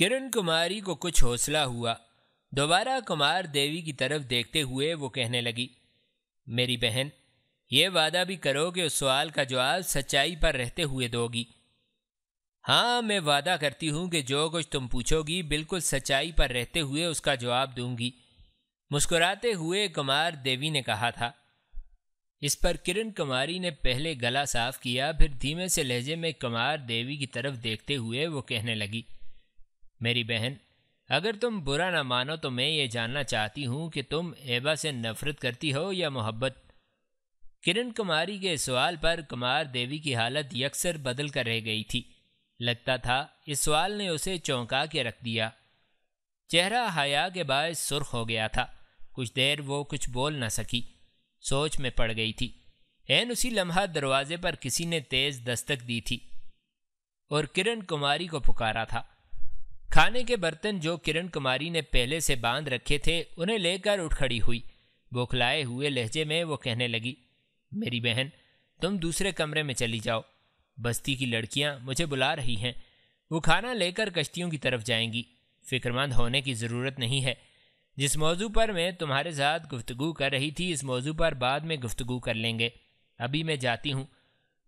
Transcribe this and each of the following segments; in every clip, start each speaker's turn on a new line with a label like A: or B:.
A: کرن کماری کو کچھ حوصلہ ہوا۔ دوبارہ کمار دیوی کی طرف دیکھتے ہوئے وہ کہنے لگی، میری بہن، یہ وعدہ بھی کرو کہ اس سوال کا جواب سچائی پر رہتے ہوئے دو گی۔ ہاں، میں وعدہ کرتی ہوں کہ جو کچھ تم پوچھو گی بالکل سچائی پر رہتے ہوئے اس کا جواب دوں گی، مسکراتے ہوئے کمار دیوی نے کہا تھا۔ اس پر کرن کماری نے پہلے گلا صاف کیا، پھر دھیمے سے لہجے میں کمار دیوی کی طرف دیکھتے ہوئے وہ کہنے لگی، میری بہن، اگر تم برا نہ مانو تو میں یہ جاننا چاہتی ہوں کہ تم ایبا سے نفرت کرتی ہو یا محبت؟ کرن کماری کے سوال پر کمار دیوی کی حالت یکسر بدل کر رہ گئی تھی۔ لگتا تھا اس سوال نے اسے چونکا کے رکھ دیا۔ چہرہ حیا کے باعث سرخ ہو گیا تھا۔ کچھ دیر وہ کچھ بول نہ سکی، سوچ میں پڑ گئی تھی۔ عین اسی لمحہ دروازے پر کسی نے تیز دستک دی تھی اور کرن کماری کو پکارا تھا۔ کھانے کے برتن جو کرن کماری نے پہلے سے باندھ رکھے تھے انہیں لے کر اٹھ کھڑی ہوئی۔ بوکھلائے ہوئے لہجے میں وہ کہنے لگی، میری بہن، تم دوسرے کمرے میں چلی جاؤ، بستی کی لڑکیاں مجھے بلا رہی ہیں، وہ کھانا لے کر کشتیوں کی طرف جائیں گی۔ فکر مند ہونے کی ضرورت نہیں ہے۔ جس موضوع پر میں تمہارے ساتھ گفتگو کر رہی تھی اس موضوع پر بعد میں گفتگو کر لیں گے۔ ابھی میں جاتی ہوں۔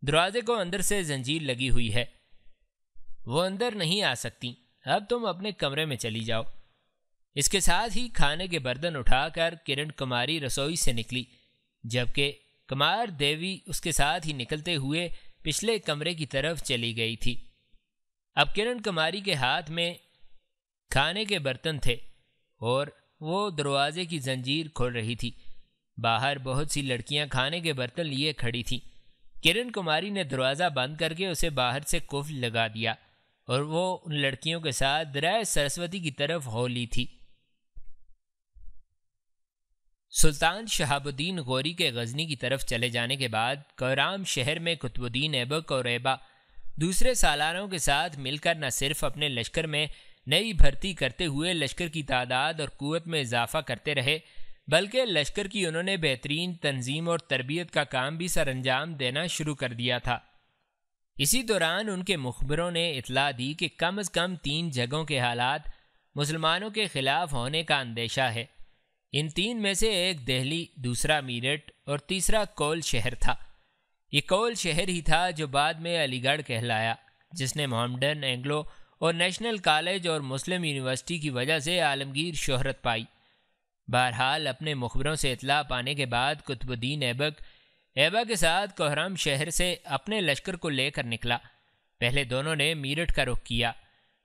A: دروازے کو اندر سے زنجیر لگی ہوئی ہے، وہ اندر نہیں آ سکتی۔ اب تم اپنے کمرے میں چلی جاؤ۔ اس کے ساتھ ہی کھانے کے برتن اٹھا کر کرن کماری رسوئی سے نکلی، جبکہ کمار دیوی اس کے ساتھ ہی نکلتے ہوئے پچھلے کمرے کی طرف چلی گئی تھی۔ اب کرن کماری کے ہاتھ میں کھانے کے برتن تھے اور وہ دروازے کی زنجیر کھول رہی تھی۔ باہر بہت سی لڑکیاں کھانے کے برتن لیے کھڑی تھیں۔ کرن کماری نے دروازہ بند کر کے اسے باہر سے قفل لگا دیا اور وہ ان لڑکیوں کے ساتھ درائے سرسوتی کی طرف ہو لی تھی۔ سلطان شہاب الدین غوری کے غزنی کی طرف چلے جانے کے بعد کوہرام شہر میں قطب الدین ایبک اور ایبا دوسرے سالاروں کے ساتھ مل کر نہ صرف اپنے لشکر میں نئی بھرتی کرتے ہوئے لشکر کی تعداد اور قوت میں اضافہ کرتے رہے، بلکہ لشکر کی انہوں نے بہترین تنظیم اور تربیت کا کام بھی سر انجام دینا شروع کر دیا تھا۔ اسی دوران ان کے مخبروں نے اطلاع دی کہ کم از کم 3 جگہوں کے حالات مسلمانوں کے خلاف ہونے کا اندیشہ ہے۔ ان 3 میں سے ایک دہلی، دوسرا میرٹھ اور تیسرا کول شہر تھا۔ یہ کول شہر ہی تھا جو بعد میں علی گڑھ کہلایا، جس نے محمڈن، اینگلو اور نیشنل کالج اور مسلم یونیورسٹی کی وجہ سے عالمگیر شہرت پائی۔ بہرحال اپنے مخبروں سے اطلاع پانے کے بعد قطب الدین ایبا کے ساتھ کوہرام شہر سے اپنے لشکر کو لے کر نکلا۔ پہلے دونوں نے میرٹھ کا رخ کیا،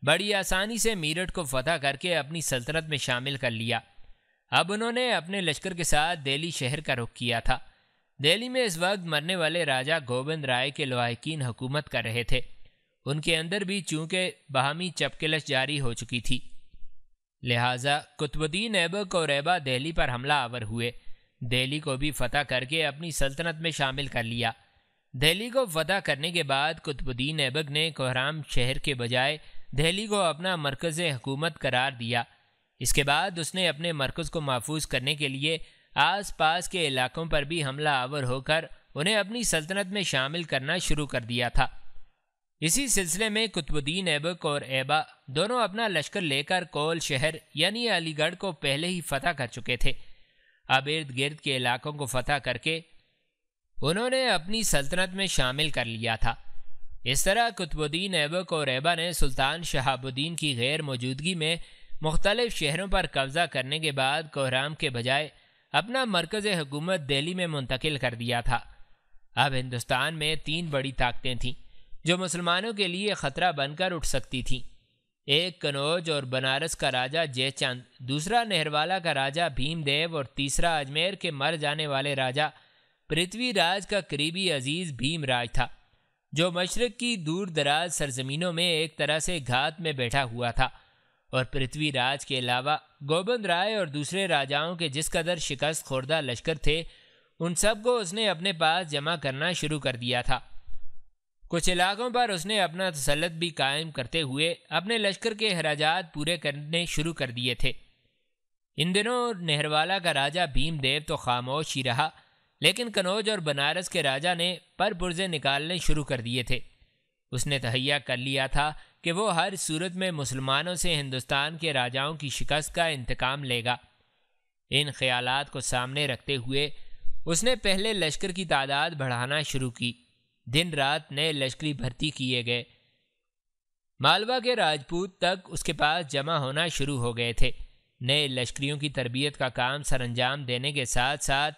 A: بڑی آسانی سے میرٹھ کو فتح کر کے اپنی سلطنت میں شامل کر لیا۔ اب انہوں نے اپنے لشکر کے ساتھ دہلی شہر کا رخ کیا تھا۔ دہلی میں اس وقت مرنے والے راجہ گوبند رائے کے لواحقین حکومت کر رہے تھے۔ ان کے اندر بھی چونکہ باہمی چپکلش جاری ہو چکی تھی، لہٰذا قطب الدین ایبک اور ایبا دہلی پر حملہ آور ہوئے۔ دہلی کو بھی فتح کر کے اپنی سلطنت میں شامل کر لیا۔ دہلی کو فتح کرنے کے بعد قطب الدین ایبک نے کوہرام شہر کے بجائے دہلی کو اپنا مرکز حکومت قرار دیا۔ اس کے بعد اس نے اپنے مرکز کو محفوظ کرنے کے لیے آس پاس کے علاقوں پر بھی حملہ آور ہو کر انہیں اپنی سلطنت میں شامل کرنا شروع کر دیا تھا۔ اسی سلسلے میں قطب الدین ایبک اور ایبا دونوں اپنا لشکر لے کر کول شہر یعنی علی گڑھ کو پہلے ہی فتح کر چکے تھے۔ اب ارد گرد کے علاقوں کو فتح کر کے انہوں نے اپنی سلطنت میں شامل کر لیا تھا۔ اس طرح قطب الدین ایبک اور ایبا نے سلطان شہاب الدین کی غیر موجودگی میں مختلف شہروں پر قبضہ کرنے کے بعد کوہرام کے بجائے اپنا مرکز حکومت دہلی میں منتقل کر دیا تھا۔ اب ہندوستان میں 3 بڑی طاقتیں تھیں جو مسلمانوں کے لیے خطرہ بن کر اٹھ سکتی تھیں۔ ایک کنوج اور بنارس کا راجہ جے چند، دوسرا نہروالا کا راجہ بھیم دیو اور تیسرا اجمیر کے مر جانے والے راجہ پرتھوی راج کا قریبی عزیز بھیم راج تھا، جو مشرق کی دور دراز سرزمینوں میں ایک طرح سے گھات میں بیٹھا ہوا تھا، اور پرتھوی راج کے علاوہ گوبند رائے اور دوسرے راجاؤں کے جس قدر شکست خوردہ لشکر تھے ان سب کو اس نے اپنے پاس جمع کرنا شروع کر دیا تھا۔ کچھ علاقوں پر اس نے اپنا تسلط بھی قائم کرتے ہوئے اپنے لشکر کے اخراجات پورے کرنے شروع کر دیے تھے۔ ان دنوں نہروالا کا راجہ بھیم دیو تو خاموش ہی رہا، لیکن کنوج اور بنارس کے راجہ نے پرزے نکالنے شروع کر دیے تھے۔ اس نے تہیہ کر لیا تھا کہ وہ ہر صورت میں مسلمانوں سے ہندوستان کے راجاؤں کی شکست کا انتقام لے گا۔ ان خیالات کو سامنے رکھتے ہوئے اس نے پہلے لشکر کی تعداد بڑھانا شروع کی۔ دن رات نئے لشکری بھرتی کیے گئے۔ مالوا کے راجپوت تک اس کے پاس جمع ہونا شروع ہو گئے تھے۔ نئے لشکریوں کی تربیت کا کام سر انجام دینے کے ساتھ ساتھ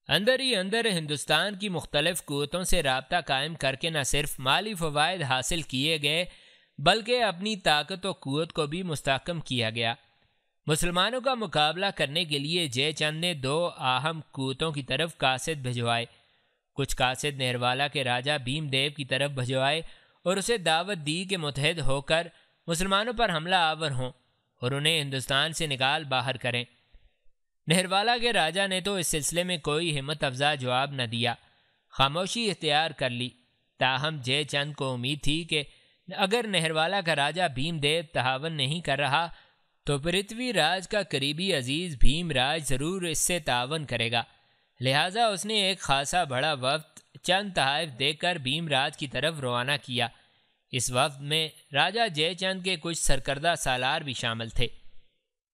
A: اندر ہی اندر ہندوستان کی مختلف قوتوں سے رابطہ قائم کر کے نہ صرف مالی فوائد حاصل کیے گئے بلکہ اپنی طاقت و قوت کو بھی مستحکم کیا گیا۔ مسلمانوں کا مقابلہ کرنے کے لیے جے چند نے 2 اہم قوتوں کی طرف قاصد بھجوائے۔ کچھ قاصد نہروالا کے راجہ بھیم دیو کی طرف بھجوائے اور اسے دعوت دی کہ متحد ہو کر مسلمانوں پر حملہ آور ہوں اور انہیں ہندوستان سے نکال باہر کریں۔ نہروالا کے راجہ نے تو اس سلسلے میں کوئی ہمت افزا جواب نہ دیا، خاموشی اختیار کر لی۔ تاہم جے چند کو امید تھی کہ اگر نہروالا کا راجہ بھیم دیو تعاون نہیں کر رہا تو پرتھوی راج کا قریبی عزیز بھیم راج ضرور اس سے تعاون کرے گا۔ لہٰذا اس نے ایک خاصا بڑا وفد چند تحائف دے کر بھیم راج کی طرف روانہ کیا۔ اس وفد میں راجہ جے چند کے کچھ سرکردہ سالار بھی شامل تھے۔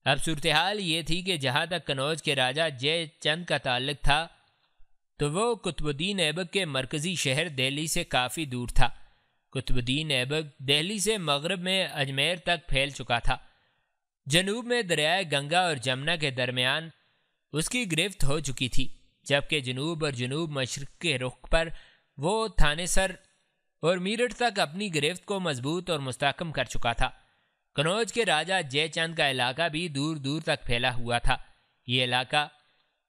A: اب صورتحال یہ تھی کہ جہاں تک کنوج کے راجہ جے چند کا تعلق تھا تو وہ قطب الدین ایبک کے مرکزی شہر دہلی سے کافی دور تھا۔ قطب الدین ایبک دہلی سے مغرب میں اجمیر تک پھیل چکا تھا۔ جنوب میں دریائے گنگا اور جمنا کے درمیان اس کی گرفت ہو چکی تھی، جبکہ جنوب اور جنوب مشرق کے رخ پر وہ تھانے سر اور میرٹھ تک اپنی گرفت کو مضبوط اور مستحکم کر چکا تھا۔ کنوج کے راجہ جے چند کا علاقہ بھی دور دور تک پھیلا ہوا تھا۔ یہ علاقہ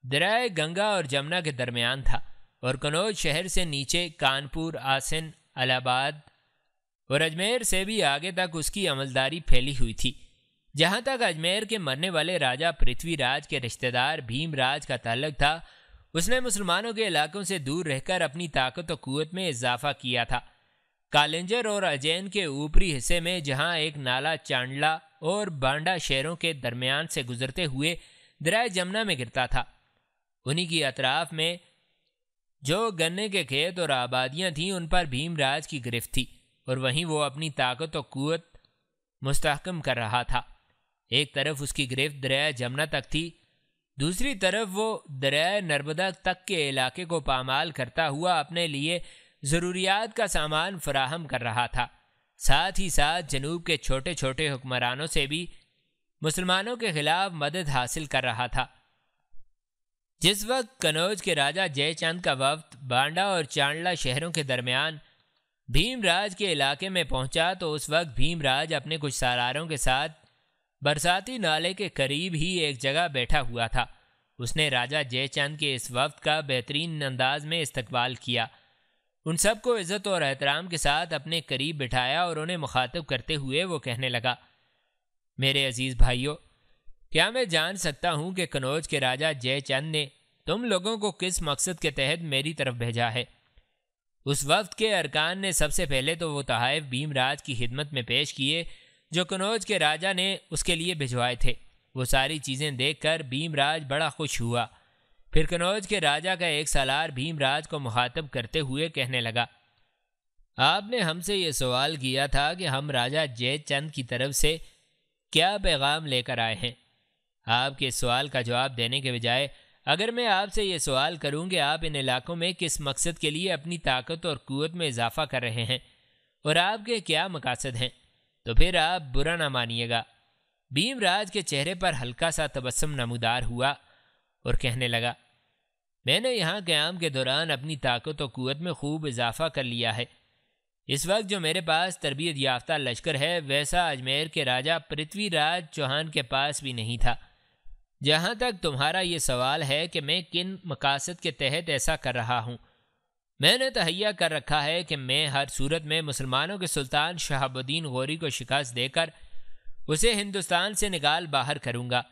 A: دریائے گنگا اور جمنا کے درمیان تھا اور کنوج شہر سے نیچے کانپور، آسن، الہ آباد اور اجمیر سے بھی آگے تک اس کی عملداری پھیلی ہوئی تھی۔ جہاں تک اجمیر کے مرنے والے راجہ پرتھوی راج کے رشتہ دار بھیم راج کا تعلق تھا، اس نے مسلمانوں کے علاقوں سے دور رہ کر اپنی طاقت و قوت میں اضافہ کیا تھا۔ کالنجر اور اجین کے اوپری حصے میں جہاں ایک نالا چانڈلا اور بانڈا شہروں کے درمیان سے گزرتے ہوئے دریائے جمنا میں گرتا تھا، انہی کی اطراف میں جو گنے کے کھیت اور آبادیاں تھیں ان پر بھیم راج کی گرفت تھی اور وہیں وہ اپنی طاقت و قوت مستحکم کر رہا تھا۔ ایک طرف اس کی گرفت دریائے جمنا تک تھی، دوسری طرف وہ دریائے نرمدا تک کے علاقے کو پامال کرتا ہوا اپنے لیے ضروریات کا سامان فراہم کر رہا تھا۔ ساتھ ہی ساتھ جنوب کے چھوٹے چھوٹے حکمرانوں سے بھی مسلمانوں کے خلاف مدد حاصل کر رہا تھا۔ جس وقت کنوج کے راجہ جے چند کا وفد بانڈا اور چانڈلا شہروں کے درمیان بھیم راج کے علاقے میں پہنچا تو اس وقت بھیم راج اپنے کچھ سالاروں کے ساتھ برساتی نالے کے قریب ہی ایک جگہ بیٹھا ہوا تھا۔ اس نے راجہ جے چند کے اس وفد کا بہترین انداز میں استقبال کیا، ان سب کو عزت اور احترام کے ساتھ اپنے قریب بٹھایا اور انہیں مخاطب کرتے ہوئے وہ کہنے لگا، میرے عزیز بھائیو، کیا میں جان سکتا ہوں کہ کنوج کے راجہ جے چند نے تم لوگوں کو کس مقصد کے تحت میری طرف بھیجا ہے؟ اس وفد کے ارکان نے سب سے پہلے تو وہ تحائف بھیم راج کی خدمت میں پیش کیے جو کنوج کے راجہ نے اس کے لیے بھجوائے تھے۔ وہ ساری چیزیں دیکھ کر بھیم راج بڑا خوش ہوا۔ پھر کنوج کے راجہ کا ایک سالار بھیم راج کو مخاطب کرتے ہوئے کہنے لگا، آپ نے ہم سے یہ سوال کیا تھا کہ ہم راجہ جے چند کی طرف سے کیا پیغام لے کر آئے ہیں۔ آپ کے اس سوال کا جواب دینے کے بجائے اگر میں آپ سے یہ سوال کروں کہ آپ ان علاقوں میں کس مقصد کے لیے اپنی طاقت اور قوت میں اضافہ کر رہے ہیں اور آپ کے کیا مقاصد ہیں، تو پھر آپ برا نہ مانیے گا۔ بھیم راج کے چہرے پر ہلکا سا تبسم نمودار ہوا اور کہنے لگا، میں نے یہاں قیام کے دوران اپنی طاقت و قوت میں خوب اضافہ کر لیا ہے۔ اس وقت جو میرے پاس تربیت یافتہ لشکر ہے ویسا اجمیر کے راجہ پرتھوی راج چوہان کے پاس بھی نہیں تھا۔ جہاں تک تمہارا یہ سوال ہے کہ میں کن مقاصد کے تحت ایسا کر رہا ہوں، میں نے تہیہ کر رکھا ہے کہ میں ہر صورت میں مسلمانوں کے سلطان شہاب الدین غوری کو شکست دے کر اسے ہندوستان سے نکال باہر کروں گا۔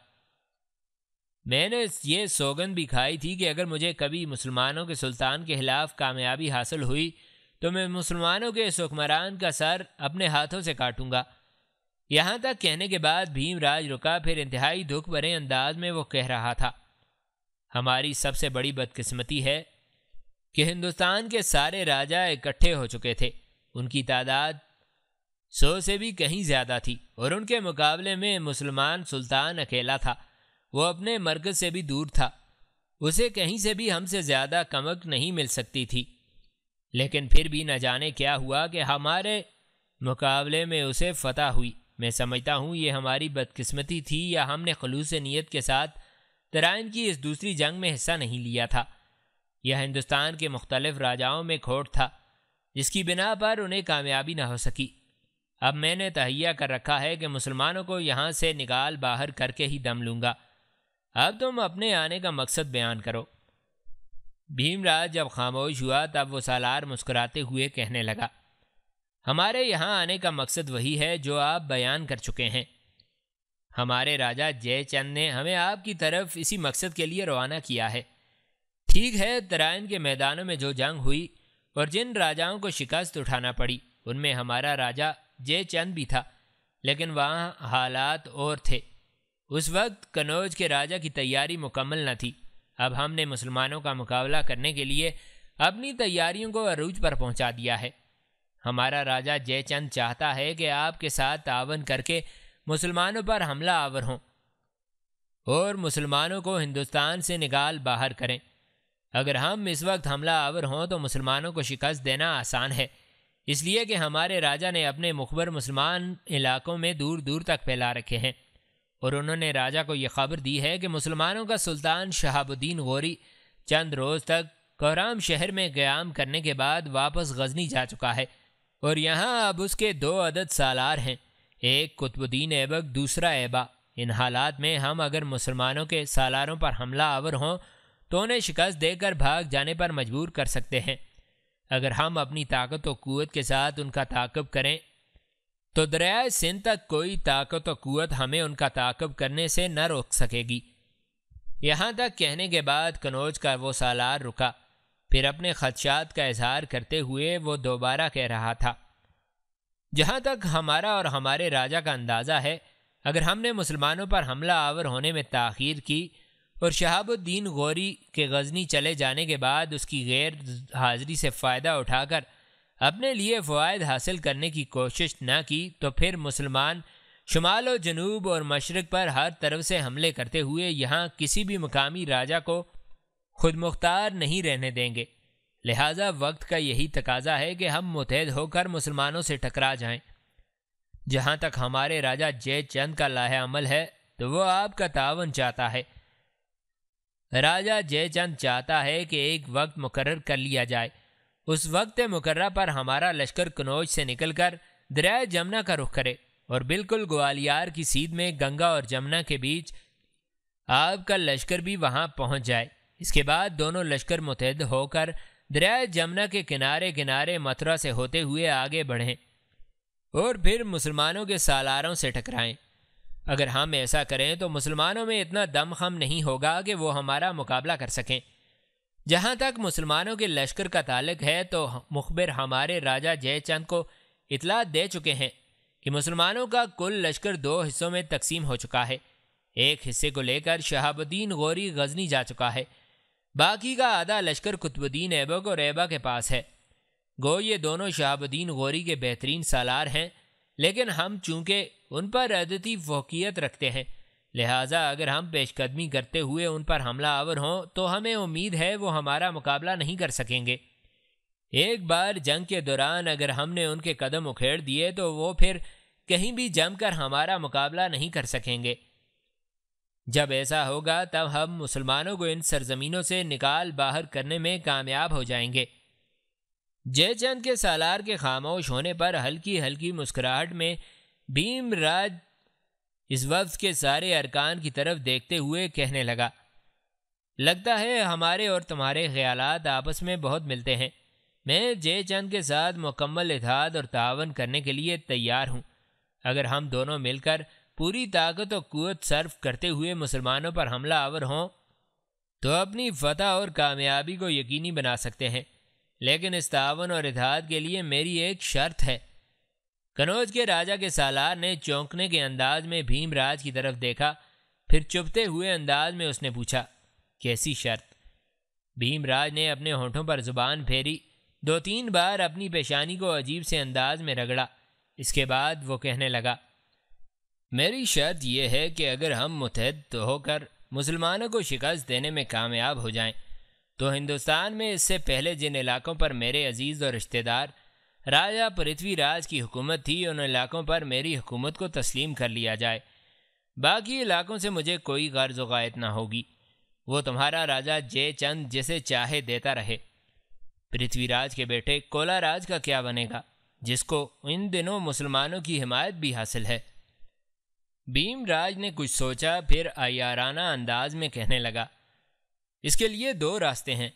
A: میں نے یہ سوگند بھی کھائی تھی کہ اگر مجھے کبھی مسلمانوں کے سلطان کے خلاف کامیابی حاصل ہوئی تو میں مسلمانوں کے اس حکمران کا سر اپنے ہاتھوں سے کاٹوں گا۔ یہاں تک کہنے کے بعد بھیم راج رکا، پھر انتہائی دکھ بھرے انداز میں وہ کہہ رہا تھا، ہماری سب سے بڑی بدقسمتی ہے کہ ہندوستان کے سارے راجہ اکٹھے ہو چکے تھے، ان کی تعداد 100 سے بھی کہیں زیادہ تھی، اور ان کے مقابلے میں مسلمان سلطان اکیلا تھا۔ وہ اپنے مرکز سے بھی دور تھا، اسے کہیں سے بھی ہم سے زیادہ کمک نہیں مل سکتی تھی، لیکن پھر بھی نہ جانے کیا ہوا کہ ہمارے مقابلے میں اسے فتح ہوئی۔ میں سمجھتا ہوں یہ ہماری بدقسمتی تھی، یا ہم نے خلوص نیت کے ساتھ ترائن کی اس دوسری جنگ میں حصہ نہیں لیا تھا۔ یہ ہندوستان کے مختلف راجاؤں میں کھوٹ تھا، جس کی بنا پر انہیں کامیابی نہ ہو سکی۔ اب میں نے تہیہ کر رکھا ہے کہ مسلمانوں کو یہاں سے نکال باہر کر کے ہی دم لوں گا۔ اب تم اپنے آنے کا مقصد بیان کرو۔ بھیم راج جب خاموش ہوا تب وہ سالار مسکراتے ہوئے کہنے لگا، ہمارے یہاں آنے کا مقصد وہی ہے جو آپ بیان کر چکے ہیں۔ ہمارے راجا جے چند نے ہمیں آپ کی طرف اسی مقصد کے لیے روانہ کیا ہے۔ ٹھیک ہے، ترائن کے میدانوں میں جو جنگ ہوئی اور جن راجاؤں کو شکست اٹھانا پڑی ان میں ہمارا راجا جے چند بھی تھا، لیکن وہاں حالات اور تھے۔ اس وقت کنوج کے راجا کی تیاری مکمل نہ تھی۔ اب ہم نے مسلمانوں کا مقابلہ کرنے کے لیے اپنی تیاریوں کو عروج پر پہنچا دیا ہے۔ ہمارا راجا جے چند چاہتا ہے کہ آپ کے ساتھ تعاون کر کے مسلمانوں پر حملہ آور ہوں اور مسلمانوں کو ہندوستان سے نکال باہر کریں۔ اگر ہم اس وقت حملہ آور ہوں تو مسلمانوں کو شکست دینا آسان ہے، اس لیے کہ ہمارے راجا نے اپنے مخبر مسلمان علاقوں میں دور دور تک پھیلا رکھے ہیں، اور انہوں نے راجا کو یہ خبر دی ہے کہ مسلمانوں کا سلطان شہاب الدین غوری چند روز تک کورام شہر میں قیام کرنے کے بعد واپس غزنی جا چکا ہے، اور یہاں اب اس کے 2 عدد سالار ہیں، ایک قطب الدین ایبک، دوسرا ایبا۔ ان حالات میں ہم اگر مسلمانوں کے سالاروں پر حملہ آور ہوں تو انہیں شکست دے کر بھاگ جانے پر مجبور کر سکتے ہیں۔ اگر ہم اپنی طاقت و قوت کے ساتھ ان کا تعاقب کریں تو دریائے سندھ تک کوئی طاقت و قوت ہمیں ان کا تعاقب کرنے سے نہ روک سکے گی۔ یہاں تک کہنے کے بعد کنوج کا وہ سالار رکا، پھر اپنے خدشات کا اظہار کرتے ہوئے وہ دوبارہ کہہ رہا تھا، جہاں تک ہمارا اور ہمارے راجا کا اندازہ ہے، اگر ہم نے مسلمانوں پر حملہ آور ہونے میں تاخیر کی اور شہاب الدین غوری کے غزنی چلے جانے کے بعد اس کی غیر حاضری سے فائدہ اٹھا کر اپنے لیے فوائد حاصل کرنے کی کوشش نہ کی، تو پھر مسلمان شمال و جنوب اور مشرق پر ہر طرف سے حملے کرتے ہوئے یہاں کسی بھی مقامی راجا کو خود مختار نہیں رہنے دیں گے۔ لہٰذا وقت کا یہی تقاضا ہے کہ ہم متحد ہو کر مسلمانوں سے ٹکرا جائیں۔ جہاں تک ہمارے راجا جے چند کا لاہ عمل ہے تو وہ آپ کا تعاون چاہتا ہے۔ راجا جے چند چاہتا ہے کہ ایک وقت مقرر کر لیا جائے، اس وقت مقررہ پر ہمارا لشکر کنوج سے نکل کر دریائے جمنا کا رخ کرے اور بالکل گوالیار کی سیدھ میں گنگا اور جمنا کے بیچ آپ کا لشکر بھی وہاں پہنچ جائے۔ اس کے بعد دونوں لشکر متحد ہو کر دریائے جمنا کے کنارے کنارے متھرا سے ہوتے ہوئے آگے بڑھیں اور پھر مسلمانوں کے سالاروں سے ٹکرائیں۔ اگر ہم ایسا کریں تو مسلمانوں میں اتنا دم خم نہیں ہوگا کہ وہ ہمارا مقابلہ کر سکیں۔ جہاں تک مسلمانوں کے لشکر کا تعلق ہے تو مخبر ہمارے راجا جے چند کو اطلاع دے چکے ہیں کہ مسلمانوں کا کل لشکر 2 حصوں میں تقسیم ہو چکا ہے۔ ایک حصے کو لے کر شہاب الدین غوری غزنی جا چکا ہے، باقی کا آدھا لشکر قطب الدین ایبک اور ایبا کے پاس ہے۔ گو یہ دونوں شہاب الدین غوری کے بہترین سالار ہیں، لیکن ہم چونکہ ان پر عددی فوقیت رکھتے ہیں، لہٰذا اگر ہم پیش قدمی کرتے ہوئے ان پر حملہ آور ہوں تو ہمیں امید ہے وہ ہمارا مقابلہ نہیں کر سکیں گے۔ ایک بار جنگ کے دوران اگر ہم نے ان کے قدم اکھیڑ دیے تو وہ پھر کہیں بھی جم کر ہمارا مقابلہ نہیں کر سکیں گے۔ جب ایسا ہوگا تب ہم مسلمانوں کو ان سرزمینوں سے نکال باہر کرنے میں کامیاب ہو جائیں گے۔ جے چند کے سالار کے خاموش ہونے پر ہلکی ہلکی مسکراہٹ میں بھیم راج اس وفد کے سارے ارکان کی طرف دیکھتے ہوئے کہنے لگا، لگتا ہے ہمارے اور تمہارے خیالات آپس میں بہت ملتے ہیں۔ میں جے چند کے ساتھ مکمل اتحاد اور تعاون کرنے کے لیے تیار ہوں۔ اگر ہم دونوں مل کر پوری طاقت و قوت صرف کرتے ہوئے مسلمانوں پر حملہ آور ہوں تو اپنی فتح اور کامیابی کو یقینی بنا سکتے ہیں، لیکن اس تعاون اور اتحاد کے لیے میری ایک شرط ہے۔ کنوج کے راجا کے سالار نے چونکنے کے انداز میں بھیم راج کی طرف دیکھا، پھر چپتے ہوئے انداز میں اس نے پوچھا، کیسی شرط؟ بھیم راج نے اپنے ہونٹوں پر زبان پھیری، 2-3 بار اپنی پیشانی کو عجیب سے انداز میں رگڑا، اس کے بعد وہ کہنے لگا، میری شرط یہ ہے کہ اگر ہم متحد ہو کر مسلمانوں کو شکست دینے میں کامیاب ہو جائیں تو ہندوستان میں اس سے پہلے جن علاقوں پر میرے عزیز اور رشتہ دار راجہ پرتھوی راج کی حکومت تھی، ان علاقوں پر میری حکومت کو تسلیم کر لیا جائے۔ باقی علاقوں سے مجھے کوئی غرض و غایت نہ ہوگی، وہ تمہارا راجہ جے چند جسے چاہے دیتا رہے۔ پرتھوی راج کے بیٹے کولا راج کا کیا بنے گا، جس کو ان دنوں مسلمانوں کی حمایت بھی حاصل ہے؟ بھیم راج نے کچھ سوچا، پھر عیارانہ انداز میں کہنے لگا، اس کے لیے دو راستے ہیں۔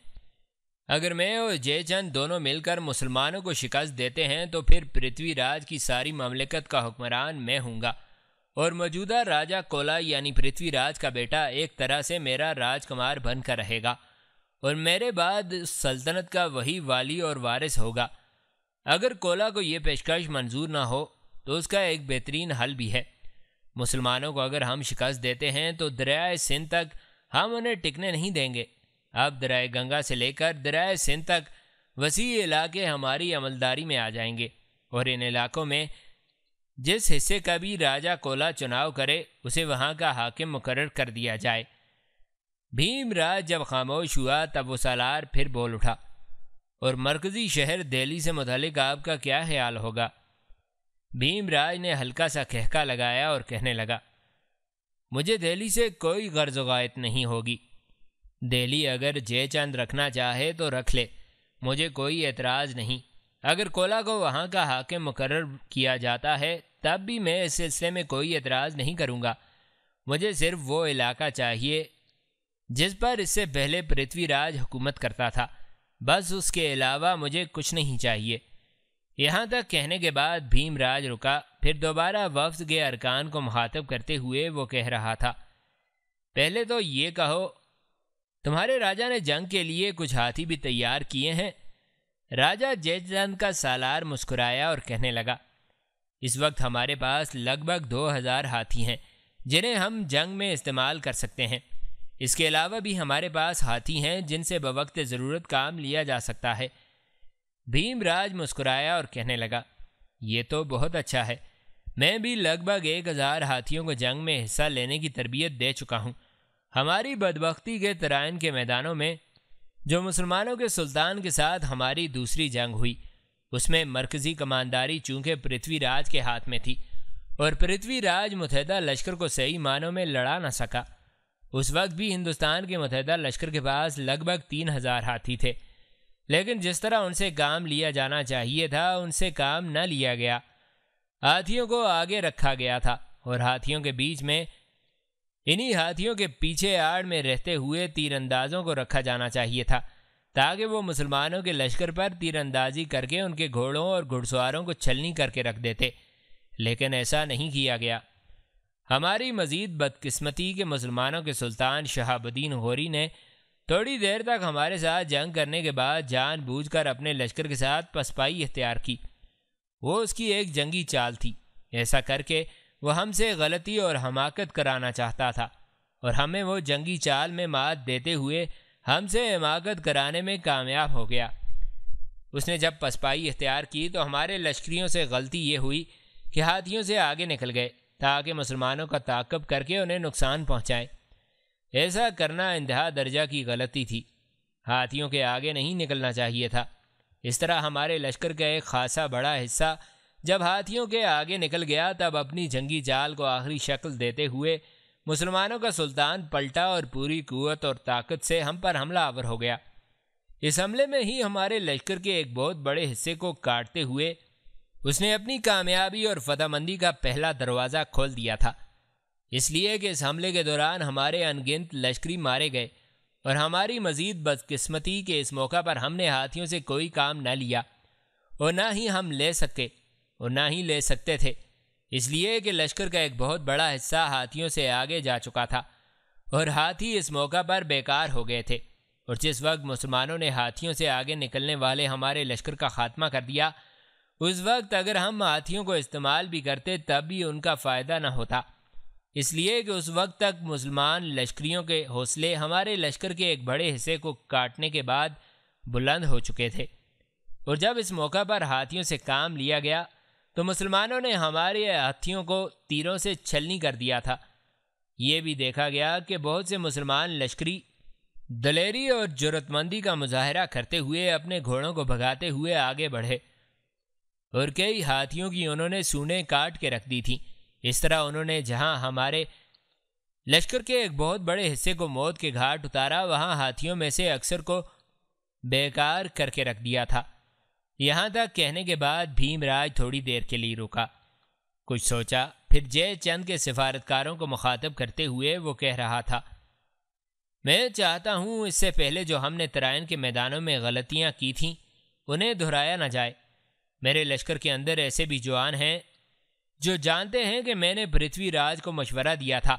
A: اگر میں اور جے چند دونوں مل کر مسلمانوں کو شکست دیتے ہیں تو پھر پرتھوی راج کی ساری مملکت کا حکمران میں ہوں گا، اور موجودہ راجہ کولا یعنی پرتھوی راج کا بیٹا ایک طرح سے میرا راجکمار بن کر رہے گا، اور میرے بعد سلطنت کا وہی والی اور وارث ہوگا۔ اگر کولا کو یہ پیشکش منظور نہ ہو تو اس کا ایک بہترین حل بھی ہے۔ مسلمانوں کو اگر ہم شکست دیتے ہیں تو دریائے سندھ تک ہم انہیں ٹکنے نہیں دیں گے۔ اب دریائے گنگا سے لے کر دریائے سندھ تک وسیع علاقے ہماری عملداری میں آ جائیں گے، اور ان علاقوں میں جس حصے کا بھی راجہ کولا چناؤ کرے اسے وہاں کا حاکم مقرر کر دیا جائے۔ بھیم راج جب خاموش ہوا تب وہ سالار پھر بول اٹھا، اور مرکزی شہر دہلی سے متعلق آپ کا کیا خیال ہوگا؟ بھیم راج نے ہلکا سا کہکا لگایا اور کہنے لگا، مجھے دہلی سے کوئی غرض و غایت نہیں ہوگی۔ دہلی اگر جے چند رکھنا چاہے تو رکھ لے، مجھے کوئی اعتراض نہیں۔ اگر کولا کو وہاں کا حاکم مقرر کیا جاتا ہے تب بھی میں اس سلسلے میں کوئی اعتراض نہیں کروں گا۔ مجھے صرف وہ علاقہ چاہیے جس پر اس سے پہلے پرتھوی راج حکومت کرتا تھا، بس اس کے علاوہ مجھے کچھ نہیں چاہیے۔ یہاں تک کہنے کے بعد بھیم راج رکا، پھر دوبارہ وفد کے ارکان کو مخاطب کرتے ہوئے وہ کہہ رہا تھا، پہلے تو یہ کہو، تمہارے راجہ نے جنگ کے لیے کچھ ہاتھی بھی تیار کیے ہیں؟ راجہ جے چند کا سالار مسکرایا اور کہنے لگا، اس وقت ہمارے پاس لگ بھگ 2000 ہاتھی ہیں جنہیں ہم جنگ میں استعمال کر سکتے ہیں۔ اس کے علاوہ بھی ہمارے پاس ہاتھی ہیں جن سے بوقت ضرورت کام لیا جا سکتا ہے۔ بھیم راج مسکرایا اور کہنے لگا، یہ تو بہت اچھا ہے، میں بھی لگ بھگ 1000 ہاتھیوں کو جنگ میں حصہ لینے کی تربیت دے چکا ہوں۔ ہماری بدبختی کے ترائن کے میدانوں میں جو مسلمانوں کے سلطان کے ساتھ ہماری دوسری جنگ ہوئی، اس میں مرکزی کمانداری چونکہ پرتھوی راج کے ہاتھ میں تھی، اور پرتھوی راج متحدہ لشکر کو صحیح معنوں میں لڑا نہ سکا۔ اس وقت بھی ہندوستان کے متحدہ لشکر کے پاس لگ بھگ 3000 ہاتھی تھے، لیکن جس طرح ان سے کام لیا جانا چاہیے تھا ان سے کام نہ لیا گیا۔ ہاتھیوں کو آگے رکھا گیا تھا اور ہاتھیوں کے بیچ میں، انہی ہاتھیوں کے پیچھے آڑ میں رہتے ہوئے تیر اندازوں کو رکھا جانا چاہیے تھا، تاکہ وہ مسلمانوں کے لشکر پر تیر اندازی کر کے ان کے گھوڑوں اور گھڑ سواروں کو چھلنی کر کے رکھ دیتے، لیکن ایسا نہیں کیا گیا۔ ہماری مزید بدقسمتی کے مسلمانوں کے سلطان شہاب الدین غوری نے تھوڑی دیر تک ہمارے ساتھ جنگ کرنے کے بعد جان بوجھ کر اپنے لشکر کے ساتھ پسپائی اختیار کی۔ وہ اس کی ایک جنگی چال تھی، ایسا کر کے وہ ہم سے غلطی اور حماقت کرانا چاہتا تھا، اور ہمیں وہ جنگی چال میں مات دیتے ہوئے ہم سے حماقت کرانے میں کامیاب ہو گیا۔ اس نے جب پسپائی اختیار کی تو ہمارے لشکریوں سے غلطی یہ ہوئی کہ ہاتھیوں سے آگے نکل گئے تاکہ مسلمانوں کا تعاقب کر کے انہیں نقصان پہنچائیں۔ ایسا کرنا انتہا درجہ کی غلطی تھی، ہاتھیوں کے آگے نہیں نکلنا چاہیے تھا۔ اس طرح ہمارے لشکر کا ایک خاصا بڑا حصہ جب ہاتھیوں کے آگے نکل گیا تب اپنی جنگی چال کو آخری شکل دیتے ہوئے مسلمانوں کا سلطان پلٹا اور پوری قوت اور طاقت سے ہم پر حملہ آور ہو گیا۔ اس حملے میں ہی ہمارے لشکر کے ایک بہت بڑے حصے کو کاٹتے ہوئے اس نے اپنی کامیابی اور فتح مندی کا پہلا دروازہ کھول دیا تھا، اس لیے کہ اس حملے کے دوران ہمارے انگنت لشکری مارے گئے، اور ہماری مزید بدقسمتی کہ اس موقع پر ہم نے ہاتھیوں سے کوئی کام نہ لیا، اور نہ ہی ہم لے سکے اور نہ ہی لے سکتے تھے، اس لیے کہ لشکر کا ایک بہت بڑا حصہ ہاتھیوں سے آگے جا چکا تھا، اور ہاتھی اس موقع پر بیکار ہو گئے تھے، اور جس وقت مسلمانوں نے ہاتھیوں سے آگے نکلنے والے ہمارے لشکر کا خاتمہ کر دیا، اس وقت اگر ہم ہاتھیوں کو استعمال بھی کرتے تب بھی ان کا فائدہ نہ ہوتا، اس لیے کہ اس وقت تک مسلمان لشکریوں کے حوصلے ہمارے لشکر کے ایک بڑے حصے کو کاٹنے کے بعد بلند ہو چکے تھے، اور جب اس موقع پر ہاتھیوں سے کام لیا گیا تو مسلمانوں نے ہمارے ہاتھیوں کو تیروں سے چھلنی کر دیا تھا۔ یہ بھی دیکھا گیا کہ بہت سے مسلمان لشکری دلیری اور جرأت مندی کا مظاہرہ کرتے ہوئے اپنے گھوڑوں کو بھگاتے ہوئے آگے بڑھے، اور کئی ہاتھیوں کی انہوں نے سونڈیں کاٹ کے رکھ دی تھیں۔ اس طرح انہوں نے جہاں ہمارے لشکر کے ایک بہت بڑے حصے کو موت کے گھاٹ اتارا، وہاں ہاتھیوں میں سے اکثر کو بیکار کر کے رکھ دیا تھا۔ یہاں تک کہنے کے بعد بھیم راج تھوڑی دیر کے لیے رکا، کچھ سوچا، پھر جے چند کے سفارتکاروں کو مخاطب کرتے ہوئے وہ کہہ رہا تھا، میں چاہتا ہوں اس سے پہلے جو ہم نے ترائن کے میدانوں میں غلطیاں کی تھیں انہیں دہرایا نہ جائے۔ میرے لشکر کے اندر ایسے بھی جوان ہیں جو جانتے ہیں کہ میں نے پرتھوی راج کو مشورہ دیا تھا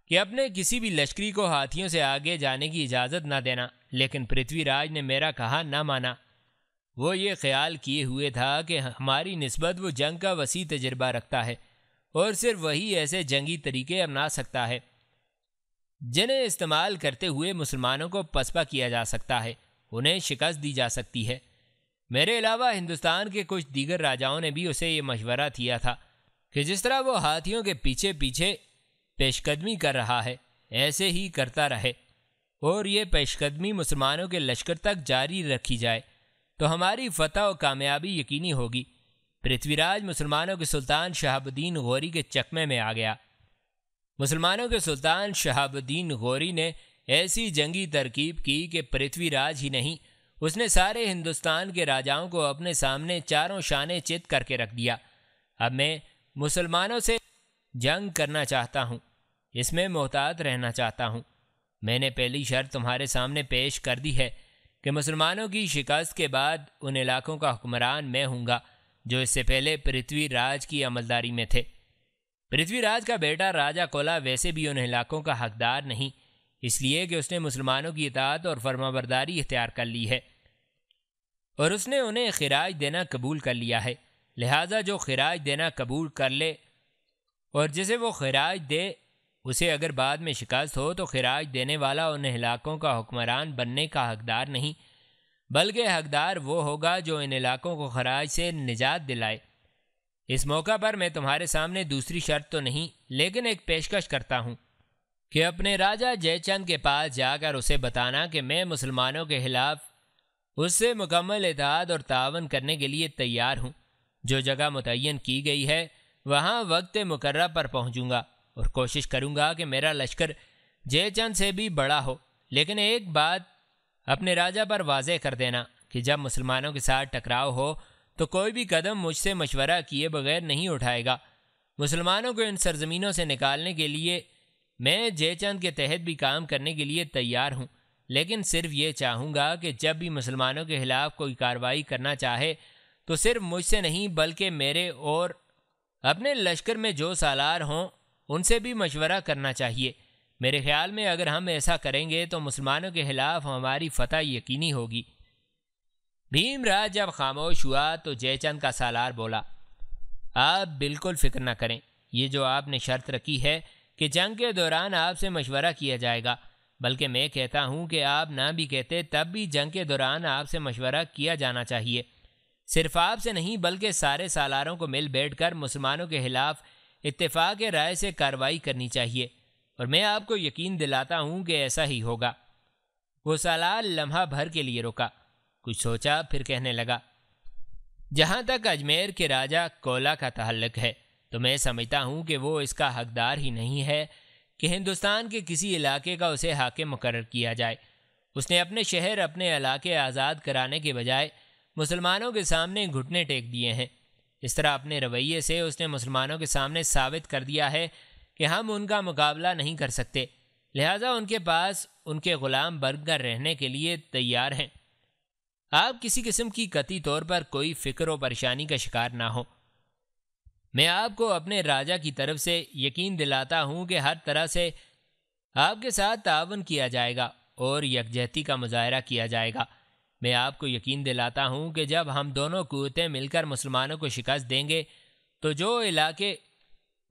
A: کہ اپنے کسی بھی لشکری کو ہاتھیوں سے آگے جانے کی اجازت نہ دینا، لیکن پرتھوی راج نے میرا کہا نہ مانا۔ وہ یہ خیال کیے ہوئے تھا کہ ہماری نسبت وہ جنگ کا وسیع تجربہ رکھتا ہے اور صرف وہی ایسے جنگی طریقے اپنا سکتا ہے جنہیں استعمال کرتے ہوئے مسلمانوں کو پسپا کیا جا سکتا ہے، انہیں شکست دی جا سکتی ہے۔ میرے علاوہ ہندوستان کے کچھ دیگر راجاؤں نے بھی اسے یہ مشورہ دیا تھا کہ جس طرح وہ ہاتھیوں کے پیچھے پیچھے پیش قدمی کر رہا ہے ایسے ہی کرتا رہے، اور یہ پیش قدمی مسلمانوں کے لشکر تک جاری رکھی جائے تو ہماری فتح و کامیابی یقینی ہوگی۔ پرتھوی راج مسلمانوں کے سلطان شہاب الدین غوری کے چکمے میں آ گیا۔ مسلمانوں کے سلطان شہاب الدین غوری نے ایسی جنگی ترکیب کی کہ پرتھوی راج ہی نہیں، اس نے سارے ہندوستان کے راجاؤں کو اپنے سامنے چاروں شانے چت کر کے رکھ دیا۔ اب میں مسلمانوں سے جنگ کرنا چاہتا ہوں، اس میں محتاط رہنا چاہتا ہوں۔ میں نے پہلی شرط تمہارے سامنے پیش کر دی ہے کہ مسلمانوں کی شکست کے بعد ان علاقوں کا حکمران میں ہوں گا جو اس سے پہلے پرتھوی راج کی عملداری میں تھے۔ پرتھوی راج کا بیٹا راجہ کولا ویسے بھی ان علاقوں کا حقدار نہیں، اس لیے کہ اس نے مسلمانوں کی اطاعت اور فرمانبرداری اختیار کر لی ہے اور اس نے انہیں خراج دینا قبول کر لیا ہے۔ لہٰذا جو خراج دینا قبول کر لے اور جسے وہ خراج دے اسے اگر بعد میں شکست ہو تو خراج دینے والا ان علاقوں کا حکمران بننے کا حقدار نہیں، بلکہ حقدار وہ ہوگا جو ان علاقوں کو خراج سے نجات دلائے۔ اس موقع پر میں تمہارے سامنے دوسری شرط تو نہیں لیکن ایک پیشکش کرتا ہوں کہ اپنے راجہ جے چند کے پاس جا کر اسے بتانا کہ میں مسلمانوں کے خلاف اس سے مکمل اتحاد اور تعاون کرنے کے لیے تیار ہوں۔ جو جگہ متعین کی گئی ہے وہاں وقت مقررہ پر پہنچوں گا اور کوشش کروں گا کہ میرا لشکر جے چند سے بھی بڑا ہو، لیکن ایک بات اپنے راجہ پر واضح کر دینا کہ جب مسلمانوں کے ساتھ ٹکراؤ ہو تو کوئی بھی قدم مجھ سے مشورہ کیے بغیر نہیں اٹھائے گا۔ مسلمانوں کو ان سرزمینوں سے نکالنے کے لیے میں جے چند کے تحت بھی کام کرنے کے لیے تیار ہوں، لیکن صرف یہ چاہوں گا کہ جب بھی مسلمانوں کے خلاف کوئی کارروائی کرنا چاہے تو صرف مجھ سے نہیں بلکہ میرے اور اپنے لشکر میں جو سالار ہوں ان سے بھی مشورہ کرنا چاہیے۔ میرے خیال میں اگر ہم ایسا کریں گے تو مسلمانوں کے خلاف ہماری فتح یقینی ہوگی۔ بھیم راج جب خاموش ہوا تو جے چند کا سالار بولا، آپ بالکل فکر نہ کریں، یہ جو آپ نے شرط رکھی ہے کہ جنگ کے دوران آپ سے مشورہ کیا جائے گا، بلکہ میں کہتا ہوں کہ آپ نہ بھی کہتے تب بھی جنگ کے دوران آپ سے مشورہ کیا جانا چاہیے۔ صرف آپ سے نہیں بلکہ سارے سالاروں کو مل بیٹھ کر مسلمانوں کے خلاف اتفاق رائے سے کارروائی کرنی چاہیے، اور میں آپ کو یقین دلاتا ہوں کہ ایسا ہی ہوگا۔ وہ سالار لمحہ بھر کے لیے رکا، کچھ سوچا، پھر کہنے لگا، جہاں تک اجمیر کے راجہ کولا کا تعلق ہے تو میں سمجھتا ہوں کہ وہ اس کا حقدار ہی نہیں ہے کہ ہندوستان کے کسی علاقے کا اسے حاکم مقرر کیا جائے۔ اس نے اپنے شہر اپنے علاقے آزاد کرانے کے بجائے مسلمانوں کے سامنے گھٹنے ٹیک دیے ہیں۔ اس طرح اپنے رویے سے اس نے مسلمانوں کے سامنے ثابت کر دیا ہے کہ ہم ان کا مقابلہ نہیں کر سکتے، لہٰذا ان کے پاس ان کے غلام بن کر رہنے کے لیے تیار ہیں۔ آپ کسی قسم کی قطعی طور پر کوئی فکر و پریشانی کا شکار نہ ہو۔ میں آپ کو اپنے راجہ کی طرف سے یقین دلاتا ہوں کہ ہر طرح سے آپ کے ساتھ تعاون کیا جائے گا اور یکجہتی کا مظاہرہ کیا جائے گا۔ میں آپ کو یقین دلاتا ہوں کہ جب ہم دونوں قوتیں مل کر مسلمانوں کو شکست دیں گے تو جو علاقے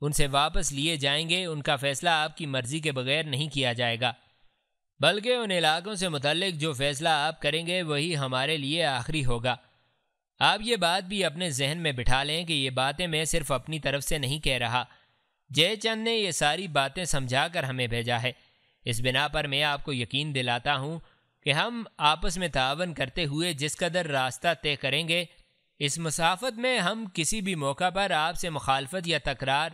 A: ان سے واپس لیے جائیں گے ان کا فیصلہ آپ کی مرضی کے بغیر نہیں کیا جائے گا، بلکہ ان علاقوں سے متعلق جو فیصلہ آپ کریں گے وہی ہمارے لیے آخری ہوگا۔ آپ یہ بات بھی اپنے ذہن میں بٹھا لیں کہ یہ باتیں میں صرف اپنی طرف سے نہیں کہہ رہا، جے چند نے یہ ساری باتیں سمجھا کر ہمیں بھیجا ہے۔ اس بنا پر میں آپ کو یقین دلاتا ہوں کہ ہم آپس میں تعاون کرتے ہوئے جس قدر راستہ طے کریں گے، اس مسافت میں ہم کسی بھی موقع پر آپ سے مخالفت یا تکرار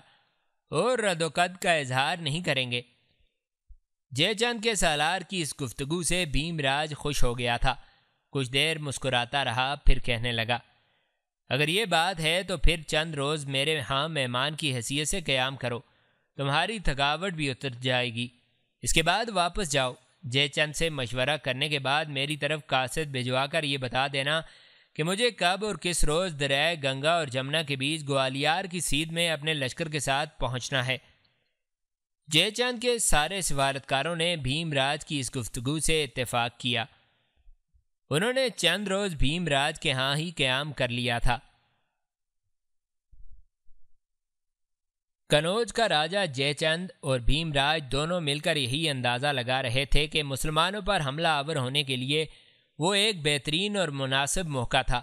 A: اور رد و قد کا اظہار نہیں کریں گے۔ جے چند کے سالار کی اس گفتگو سے بھیم راج خوش ہو گیا تھا۔ کچھ دیر مسکراتا رہا، پھر کہنے لگا، اگر یہ بات ہے تو پھر چند روز میرے ہاں مہمان کی حیثیت سے قیام کرو، تمہاری تھکاوٹ بھی اتر جائے گی، اس کے بعد واپس جاؤ۔ جے چند سے مشورہ کرنے کے بعد میری طرف قاصد بھجوا کر یہ بتا دینا کہ مجھے کب اور کس روز دریائے گنگا اور جمنا کے بیچ گوالیار کی سیدھ میں اپنے لشکر کے ساتھ پہنچنا ہے۔ جے چند کے سارے سفارتکاروں نے بھیم راج کی اس گفتگو سے اتفاق کیا۔ انہوں نے چند روز بھیم راج کے ہاں ہی قیام کر لیا تھا۔ کنوج کا راجہ جے چند اور بھیم راج دونوں مل کر یہی اندازہ لگا رہے تھے کہ مسلمانوں پر حملہ آور ہونے کے لیے وہ ایک بہترین اور مناسب موقع تھا،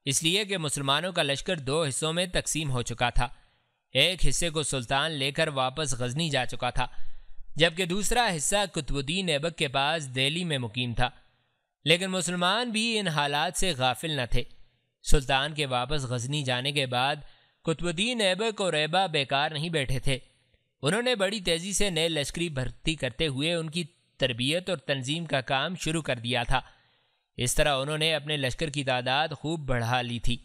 A: اس لیے کہ مسلمانوں کا لشکر 2 حصوں میں تقسیم ہو چکا تھا۔ ایک حصے کو سلطان لے کر واپس غزنی جا چکا تھا، جبکہ دوسرا حصہ قطب الدین ایبک کے پاس دہلی میں مقیم تھا۔ لیکن مسلمان بھی ان حالات سے غافل نہ تھے۔ سلطان کے واپس غزنی جانے کے بعد قطب الدین ایبک اور ایبا بیکار نہیں بیٹھے تھے۔ انہوں نے بڑی تیزی سے نئے لشکری بھرتی کرتے ہوئے ان کی تربیت اور تنظیم کا کام شروع کر دیا تھا۔ اس طرح انہوں نے اپنے لشکر کی تعداد خوب بڑھا لی تھی۔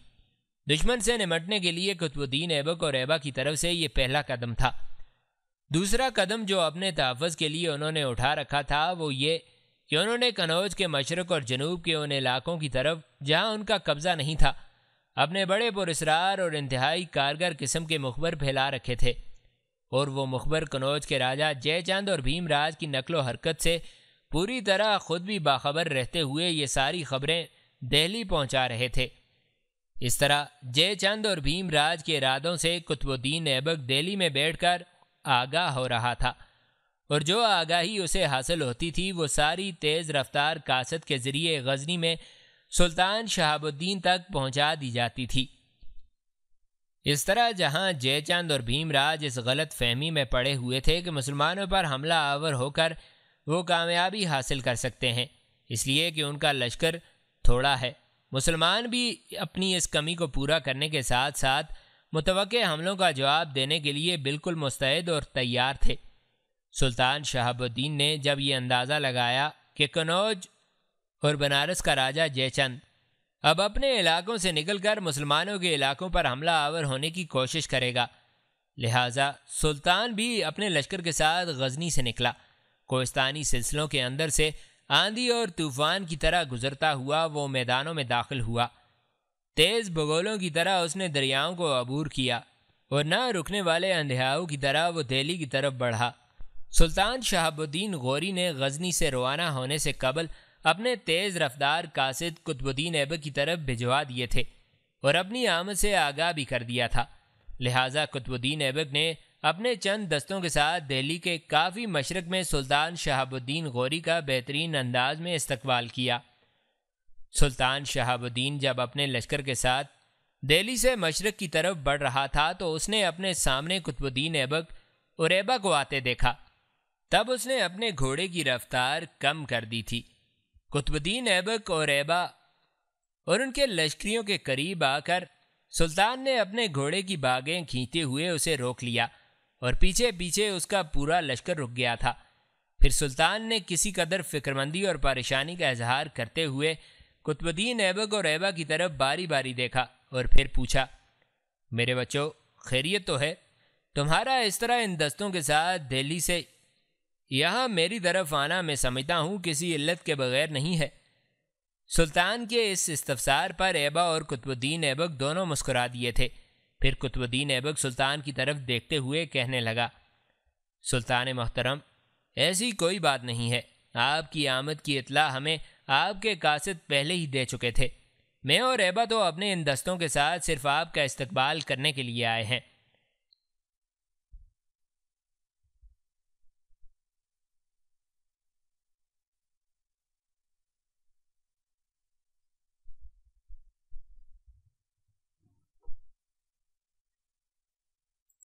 A: دشمن سے نمٹنے کے لیے قطب الدین ایبک اور ایبا کی طرف سے یہ پہلا قدم تھا۔ دوسرا قدم جو اپنے تحفظ کے لیے انہوں نے اٹھا رکھا تھا وہ یہ کہ انہوں نے کنوج کے مشرق اور جنوب کے ان علاقوں کی طرف جہاں ان کا قبضہ نہیں تھا، اپنے بڑے پراسرار اور انتہائی کارگر قسم کے مخبر پھیلا رکھے تھے، اور وہ مخبر کنوج کے راجہ جے چند اور بھیم راج کی نقل و حرکت سے پوری طرح خود بھی باخبر رہتے ہوئے یہ ساری خبریں دہلی پہنچا رہے تھے۔ اس طرح جے چند اور بھیم راج کے ارادوں سے قطب الدین ایبک دہلی میں بیٹھ کر آگاہ ہو رہا تھا، اور جو آگاہی اسے حاصل ہوتی تھی وہ ساری تیز رفتار قاصد کے ذریعے غزنی میں سلطان شہاب الدین تک پہنچا دی جاتی تھی۔ اس طرح جہاں جے چند اور بھیم راج اس غلط فہمی میں پڑے ہوئے تھے کہ مسلمانوں پر حملہ آور ہو کر وہ کامیابی حاصل کر سکتے ہیں اس لیے کہ ان کا لشکر تھوڑا ہے، مسلمان بھی اپنی اس کمی کو پورا کرنے کے ساتھ ساتھ متوقع حملوں کا جواب دینے کے لیے بالکل مستعد اور تیار تھے۔ سلطان شہاب الدین نے جب یہ اندازہ لگایا کہ کنوج اور بنارس کا راجہ جے چند اب اپنے علاقوں سے نکل کر مسلمانوں کے علاقوں پر حملہ آور ہونے کی کوشش کرے گا، لہٰذا سلطان بھی اپنے لشکر کے ساتھ غزنی سے نکلا۔ کوہستانی سلسلوں کے اندر سے آندھی اور طوفان کی طرح گزرتا ہوا وہ میدانوں میں داخل ہوا۔ تیز بگولوں کی طرح اس نے دریاؤں کو عبور کیا اور نہ رکنے والے اندھیاؤں کی طرح وہ دہلی کی طرف بڑھا۔ سلطان شہاب الدین غوری نے غزنی سے روانہ ہونے سے قبل اپنے تیز رفتار قاصد قطب الدین ایبک کی طرف بھجوا دیے تھے اور اپنی آمد سے آگاہ بھی کر دیا تھا، لہٰذا قطب الدین ایبک نے اپنے چند دستوں کے ساتھ دہلی کے کافی مشرق میں سلطان شہاب الدین غوری کا بہترین انداز میں استقبال کیا۔ سلطان شہاب الدین جب اپنے لشکر کے ساتھ دہلی سے مشرق کی طرف بڑھ رہا تھا تو اس نے اپنے سامنے قطب الدین ایبک اور ایبا کو آتے دیکھا۔ تب اس نے اپنے گھوڑے کی رفتار کم کر دی تھی۔ قطب الدین ایبک اور ایبا اور ان کے لشکریوں کے قریب آ کر سلطان نے اپنے گھوڑے کی باگیں کھینچتے ہوئے اسے روک لیا اور پیچھے پیچھے اس کا پورا لشکر رک گیا تھا۔ پھر سلطان نے کسی قدر فکرمندی اور پریشانی کا اظہار کرتے ہوئے قطب الدین ایبک اور ایبا کی طرف باری باری دیکھا اور پھر پوچھا، میرے بچوں خیریت تو ہے؟ تمہارا اس طرح ان دستوں کے ساتھ دہلی سے یہاں میری طرف آنا میں سمجھتا ہوں کسی علت کے بغیر نہیں ہے۔ سلطان کے اس استفسار پر ایبا اور قطب الدین ایبک دونوں مسکرا دیے تھے۔ پھر قطب الدین ایبک سلطان کی طرف دیکھتے ہوئے کہنے لگا، سلطان محترم ایسی کوئی بات نہیں ہے، آپ کی آمد کی اطلاع ہمیں آپ کے قاصد پہلے ہی دے چکے تھے۔ میں اور ایبا تو اپنے ان دستوں کے ساتھ صرف آپ کا استقبال کرنے کے لیے آئے ہیں۔